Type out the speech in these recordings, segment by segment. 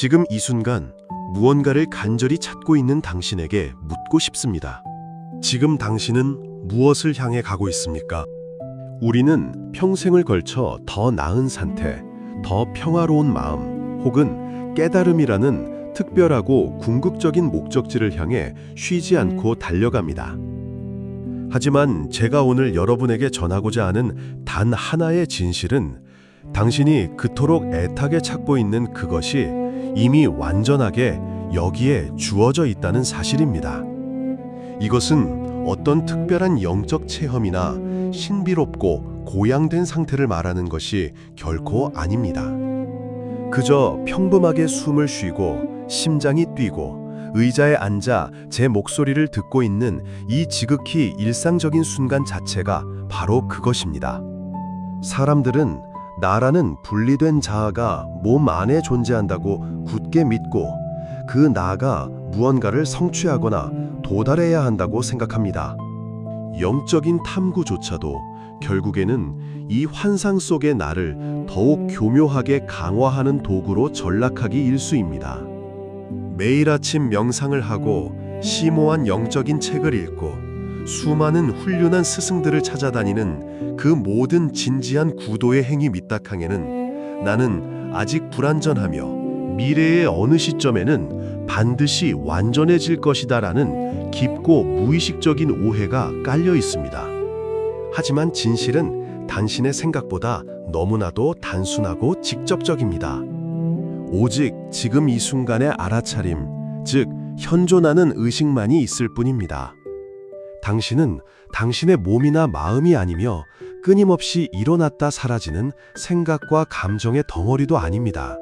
지금 이 순간 무언가를 간절히 찾고 있는 당신에게 묻고 싶습니다. 지금 당신은 무엇을 향해 가고 있습니까? 우리는 평생을 걸쳐 더 나은 상태, 더 평화로운 마음, 혹은 깨달음이라는 특별하고 궁극적인 목적지를 향해 쉬지 않고 달려갑니다. 하지만 제가 오늘 여러분에게 전하고자 하는 단 하나의 진실은 당신이 그토록 애타게 찾고 있는 그것이 이미 완전하게 여기에 주어져 있다는 사실입니다. 이것은 어떤 특별한 영적 체험이나 신비롭고 고양된 상태를 말하는 것이 결코 아닙니다. 그저 평범하게 숨을 쉬고 심장이 뛰고 의자에 앉아 제 목소리를 듣고 있는 이 지극히 일상적인 순간 자체가 바로 그것입니다. 사람들은 나라는 분리된 자아가 몸 안에 존재한다고 굳게 믿고 그 나가 무언가를 성취하거나 도달해야 한다고 생각합니다. 영적인 탐구조차도 결국에는 이 환상 속의 나를 더욱 교묘하게 강화하는 도구로 전락하기 일쑤입니다. 매일 아침 명상을 하고 심오한 영적인 책을 읽고 수많은 훌륭한 스승들을 찾아다니는 그 모든 진지한 구도의 행위 밑바탕에는 나는 아직 불완전하며 미래의 어느 시점에는 반드시 완전해질 것이다라는 깊고 무의식적인 오해가 깔려 있습니다. 하지만 진실은 당신의 생각보다 너무나도 단순하고 직접적입니다. 오직 지금 이 순간의 알아차림, 즉 현존하는 의식만이 있을 뿐입니다. 당신은 당신의 몸이나 마음이 아니며 끊임없이 일어났다 사라지는 생각과 감정의 덩어리도 아닙니다.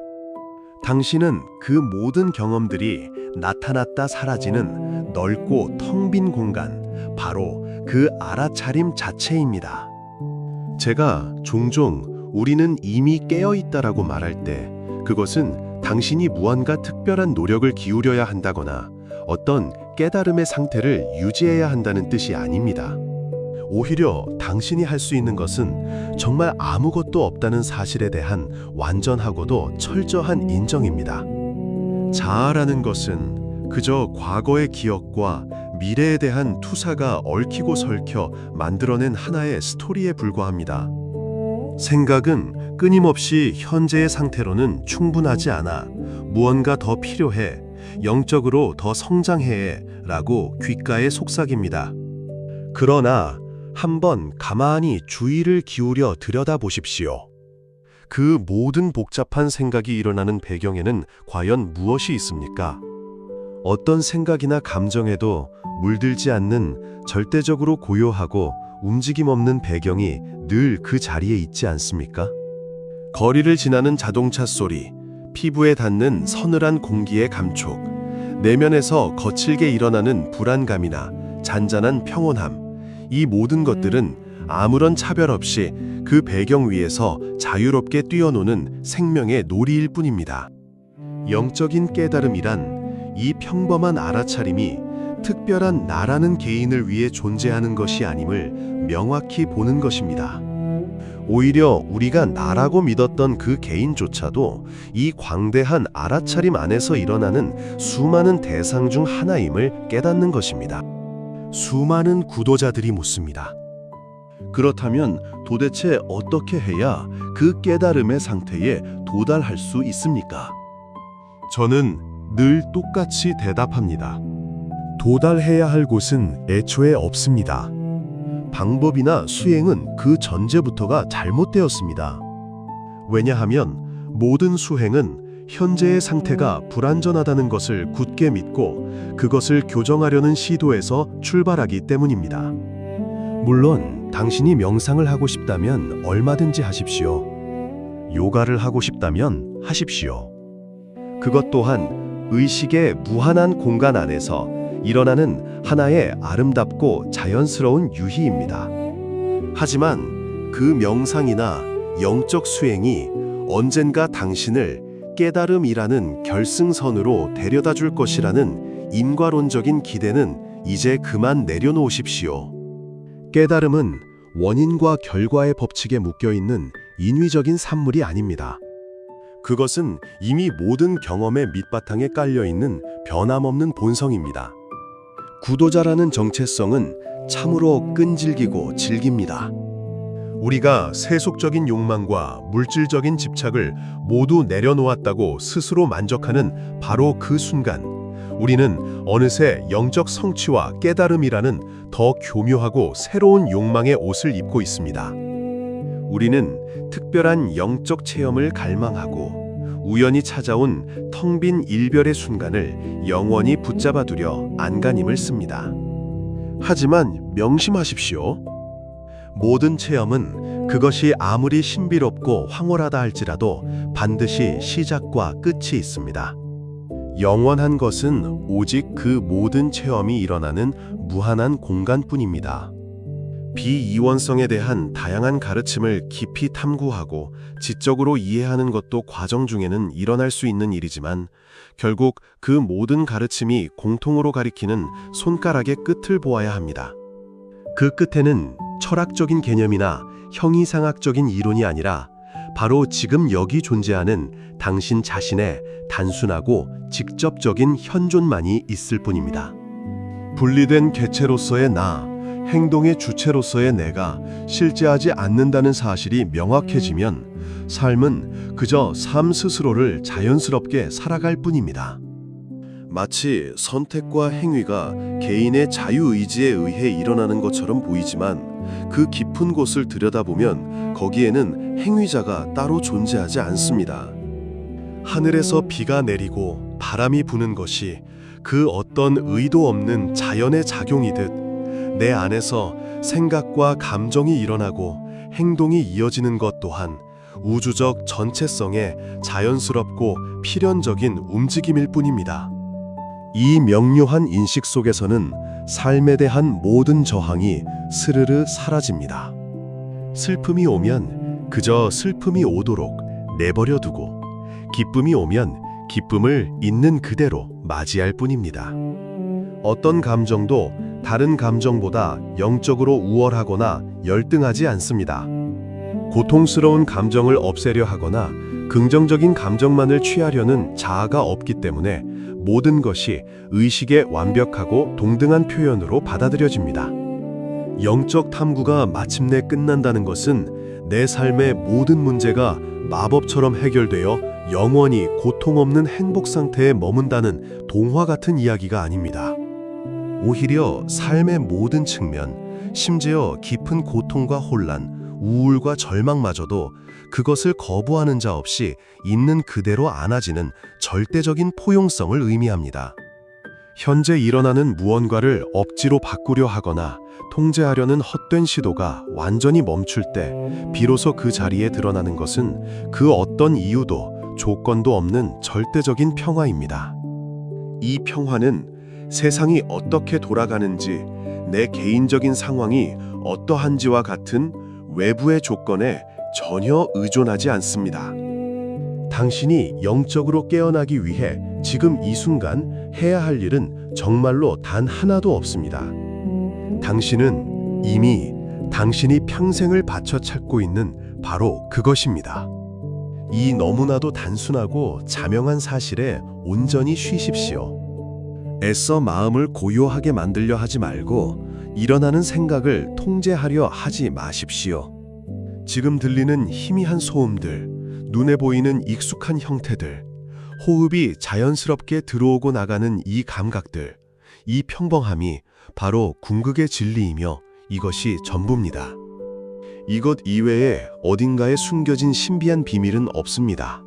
당신은 그 모든 경험들이 나타났다 사라지는 넓고 텅 빈 공간, 바로 그 알아차림 자체입니다. 제가 종종 우리는 이미 깨어있다라고 말할 때 그것은 당신이 무언가 특별한 노력을 기울여야 한다거나 어떤 깨달음의 상태를 유지해야 한다는 뜻이 아닙니다. 오히려 당신이 할 수 있는 것은 정말 아무것도 없다는 사실에 대한 완전하고도 철저한 인정입니다. 자아라는 것은 그저 과거의 기억과 미래에 대한 투사가 얽히고 설켜 만들어낸 하나의 스토리에 불과합니다. 생각은 끊임없이 현재의 상태로는 충분하지 않아 무언가 더 필요해, 영적으로 더 성장해야 라고 귓가에 속삭입니다. 그러나 한번 가만히 주의를 기울여 들여다보십시오. 그 모든 복잡한 생각이 일어나는 배경에는 과연 무엇이 있습니까? 어떤 생각이나 감정에도 물들지 않는 절대적으로 고요하고 움직임 없는 배경이 늘 그 자리에 있지 않습니까? 거리를 지나는 자동차 소리, 피부에 닿는 서늘한 공기의 감촉, 내면에서 거칠게 일어나는 불안감이나 잔잔한 평온함, 이 모든 것들은 아무런 차별 없이 그 배경 위에서 자유롭게 뛰어노는 생명의 놀이일 뿐입니다. 영적인 깨달음이란 이 평범한 알아차림이 특별한 나라는 개인을 위해 존재하는 것이 아님을 명확히 보는 것입니다. 오히려 우리가 나라고 믿었던 그 개인조차도 이 광대한 알아차림 안에서 일어나는 수많은 대상 중 하나임을 깨닫는 것입니다. 수많은 구도자들이 묻습니다. 그렇다면 도대체 어떻게 해야 그 깨달음의 상태에 도달할 수 있습니까? 저는 늘 똑같이 대답합니다. 도달해야 할 곳은 애초에 없습니다. 방법이나 수행은 그 전제부터가 잘못되었습니다. 왜냐하면 모든 수행은 현재의 상태가 불완전하다는 것을 굳게 믿고 그것을 교정하려는 시도에서 출발하기 때문입니다. 물론 당신이 명상을 하고 싶다면 얼마든지 하십시오. 요가를 하고 싶다면 하십시오. 그것 또한 의식의 무한한 공간 안에서 일어나는 하나의 아름답고 자연스러운 유희입니다. 하지만 그 명상이나 영적 수행이 언젠가 당신을 깨달음이라는 결승선으로 데려다 줄 것이라는 인과론적인 기대는 이제 그만 내려놓으십시오. 깨달음은 원인과 결과의 법칙에 묶여있는 인위적인 산물이 아닙니다. 그것은 이미 모든 경험의 밑바탕에 깔려있는 변함없는 본성입니다. 구도자라는 정체성은 참으로 끈질기고 질깁니다. 우리가 세속적인 욕망과 물질적인 집착을 모두 내려놓았다고 스스로 만족하는 바로 그 순간, 우리는 어느새 영적 성취와 깨달음이라는 더 교묘하고 새로운 욕망의 옷을 입고 있습니다. 우리는 특별한 영적 체험을 갈망하고 우연히 찾아온 텅 빈 일별의 순간을 영원히 붙잡아두려 안간힘을 씁니다. 하지만 명심하십시오. 모든 체험은 그것이 아무리 신비롭고 황홀하다 할지라도 반드시 시작과 끝이 있습니다. 영원한 것은 오직 그 모든 체험이 일어나는 무한한 공간뿐입니다. 비이원성에 대한 다양한 가르침을 깊이 탐구하고 지적으로 이해하는 것도 과정 중에는 일어날 수 있는 일이지만 결국 그 모든 가르침이 공통으로 가리키는 손가락의 끝을 보아야 합니다. 그 끝에는 철학적인 개념이나 형이상학적인 이론이 아니라 바로 지금 여기 존재하는 당신 자신의 단순하고 직접적인 현존만이 있을 뿐입니다. 분리된 개체로서의 나, 행동의 주체로서의 내가 실제하지 않는다는 사실이 명확해지면 삶은 그저 삶 스스로를 자연스럽게 살아갈 뿐입니다. 마치 선택과 행위가 개인의 자유의지에 의해 일어나는 것처럼 보이지만 그 깊은 곳을 들여다보면 거기에는 행위자가 따로 존재하지 않습니다. 하늘에서 비가 내리고 바람이 부는 것이 그 어떤 의도 없는 자연의 작용이듯 내 안에서 생각과 감정이 일어나고 행동이 이어지는 것 또한 우주적 전체성의 자연스럽고 필연적인 움직임일 뿐입니다. 이 명료한 인식 속에서는 삶에 대한 모든 저항이 스르르 사라집니다. 슬픔이 오면 그저 슬픔이 오도록 내버려 두고 기쁨이 오면 기쁨을 있는 그대로 맞이할 뿐입니다. 어떤 감정도 다른 감정보다 영적으로 우월하거나 열등하지 않습니다. 고통스러운 감정을 없애려 하거나 긍정적인 감정만을 취하려는 자아가 없기 때문에 모든 것이 의식의 완벽하고 동등한 표현으로 받아들여집니다. 영적 탐구가 마침내 끝난다는 것은 내 삶의 모든 문제가 마법처럼 해결되어 영원히 고통 없는 행복 상태에 머문다는 동화 같은 이야기가 아닙니다. 오히려 삶의 모든 측면, 심지어 깊은 고통과 혼란, 우울과 절망마저도 그것을 거부하는 자 없이 있는 그대로 안아지는 절대적인 포용성을 의미합니다. 현재 일어나는 무언가를 억지로 바꾸려 하거나 통제하려는 헛된 시도가 완전히 멈출 때 비로소 그 자리에 드러나는 것은 그 어떤 이유도 조건도 없는 절대적인 평화입니다. 이 평화는 세상이 어떻게 돌아가는지, 내 개인적인 상황이 어떠한지와 같은 외부의 조건에 전혀 의존하지 않습니다. 당신이 영적으로 깨어나기 위해 지금 이 순간 해야 할 일은 정말로 단 하나도 없습니다. 당신은 이미 당신이 평생을 바쳐 찾고 있는 바로 그것입니다. 이 너무나도 단순하고 자명한 사실에 온전히 쉬십시오. 애써 마음을 고요하게 만들려 하지 말고 일어나는 생각을 통제하려 하지 마십시오. 지금 들리는 희미한 소음들, 눈에 보이는 익숙한 형태들, 호흡이 자연스럽게 들어오고 나가는 이 감각들, 이 평범함이 바로 궁극의 진리이며 이것이 전부입니다. 이것 이외에 어딘가에 숨겨진 신비한 비밀은 없습니다.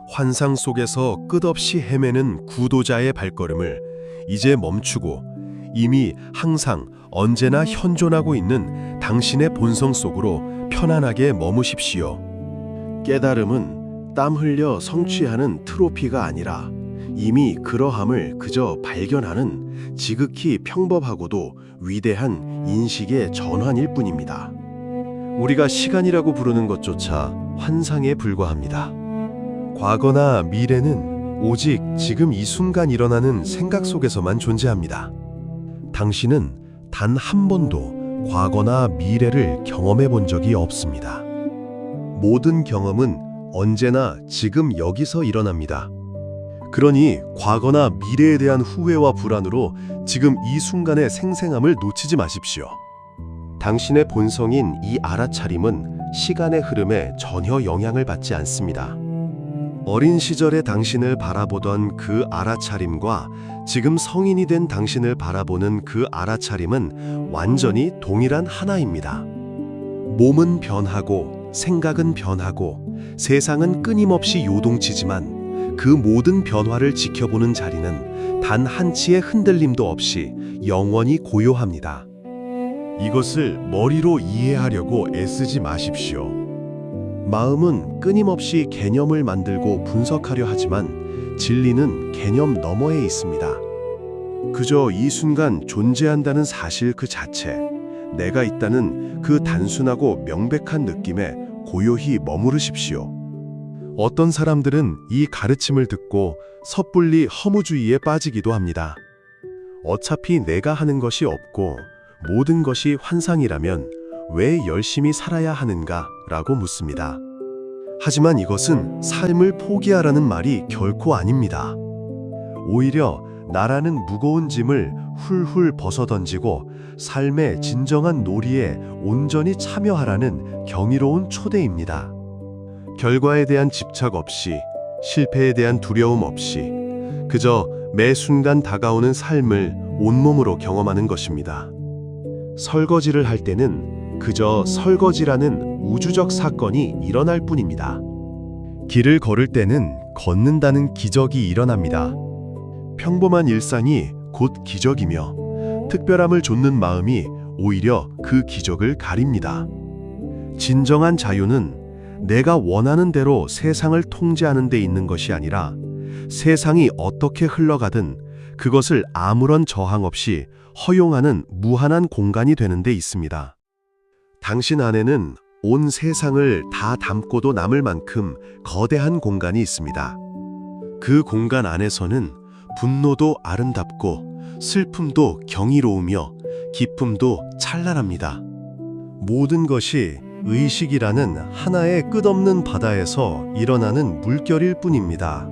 환상 속에서 끝없이 헤매는 구도자의 발걸음을 이제 멈추고 이미 항상 언제나 현존하고 있는 당신의 본성 속으로 편안하게 머무십시오. 깨달음은 땀 흘려 성취하는 트로피가 아니라 이미 그러함을 그저 발견하는 지극히 평범하고도 위대한 인식의 전환일 뿐입니다. 우리가 시간이라고 부르는 것조차 환상에 불과합니다. 과거나 미래는 오직 지금 이 순간 일어나는 생각 속에서만 존재합니다. 당신은 단 한 번도 과거나 미래를 경험해 본 적이 없습니다. 모든 경험은 언제나 지금 여기서 일어납니다. 그러니 과거나 미래에 대한 후회와 불안으로 지금 이 순간의 생생함을 놓치지 마십시오. 당신의 본성인 이 알아차림은 시간의 흐름에 전혀 영향을 받지 않습니다. 어린 시절의 당신을 바라보던 그 알아차림과 지금 성인이 된 당신을 바라보는 그 알아차림은 완전히 동일한 하나입니다. 몸은 변하고 생각은 변하고 세상은 끊임없이 요동치지만 그 모든 변화를 지켜보는 자리는 단 한치의 흔들림도 없이 영원히 고요합니다. 이것을 머리로 이해하려고 애쓰지 마십시오. 마음은 끊임없이 개념을 만들고 분석하려 하지만 진리는 개념 너머에 있습니다. 그저 이 순간 존재한다는 사실 그 자체, 내가 있다는 그 단순하고 명백한 느낌에 고요히 머무르십시오. 어떤 사람들은 이 가르침을 듣고 섣불리 허무주의에 빠지기도 합니다. 어차피 내가 하는 것이 없고 모든 것이 환상이라면 왜 열심히 살아야 하는가? 라고 묻습니다. 하지만 이것은 삶을 포기하라는 말이 결코 아닙니다. 오히려 나라는 무거운 짐을 훌훌 벗어던지고 삶의 진정한 놀이에 온전히 참여하라는 경이로운 초대입니다. 결과에 대한 집착 없이, 실패에 대한 두려움 없이 그저 매 순간 다가오는 삶을 온몸으로 경험하는 것입니다. 설거지를 할 때는 그저 설거지라는 우주적 사건이 일어날 뿐입니다. 길을 걸을 때는 걷는다는 기적이 일어납니다. 평범한 일상이 곧 기적이며 특별함을 좇는 마음이 오히려 그 기적을 가립니다. 진정한 자유는 내가 원하는 대로 세상을 통제하는 데 있는 것이 아니라 세상이 어떻게 흘러가든 그것을 아무런 저항 없이 허용하는 무한한 공간이 되는 데 있습니다. 당신 안에는 온 세상을 다 담고도 남을 만큼 거대한 공간이 있습니다. 그 공간 안에서는 분노도 아름답고 슬픔도 경이로우며 기쁨도 찬란합니다. 모든 것이 의식이라는 하나의 끝없는 바다에서 일어나는 물결일 뿐입니다.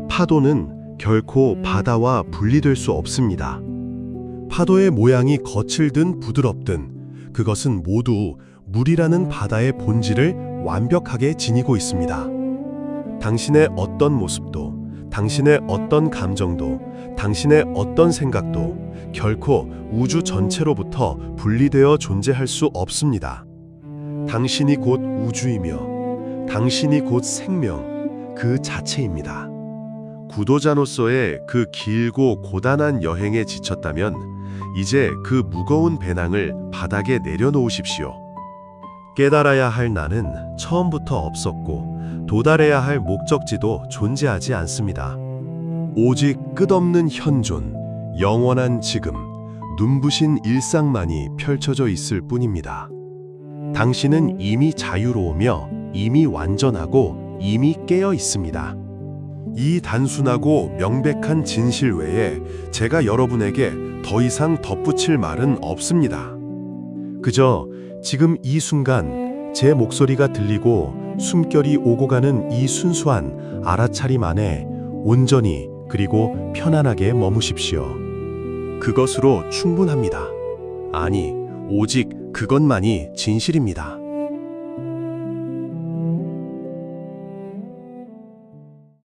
파도는 결코 바다와 분리될 수 없습니다. 파도의 모양이 거칠든 부드럽든 그것은 모두 물이라는 바다의 본질을 완벽하게 지니고 있습니다. 당신의 어떤 모습도, 당신의 어떤 감정도, 당신의 어떤 생각도 결코 우주 전체로부터 분리되어 존재할 수 없습니다. 당신이 곧 우주이며 당신이 곧 생명 그 자체입니다. 구도자로서의 그 길고 고단한 여행에 지쳤다면 이제 그 무거운 배낭을 바닥에 내려놓으십시오. 깨달아야 할 나는 처음부터 없었고 도달해야 할 목적지도 존재하지 않습니다. 오직 끝없는 현존, 영원한 지금, 눈부신 일상만이 펼쳐져 있을 뿐입니다. 당신은 이미 자유로우며 이미 완전하고 이미 깨어 있습니다. 이 단순하고 명백한 진실 외에 제가 여러분에게 더 이상 덧붙일 말은 없습니다. 그저 지금 이 순간 제 목소리가 들리고 숨결이 오고 가는 이 순수한 알아차림 안에 온전히 그리고 편안하게 머무십시오. 그것으로 충분합니다. 아니, 오직 그것만이 진실입니다.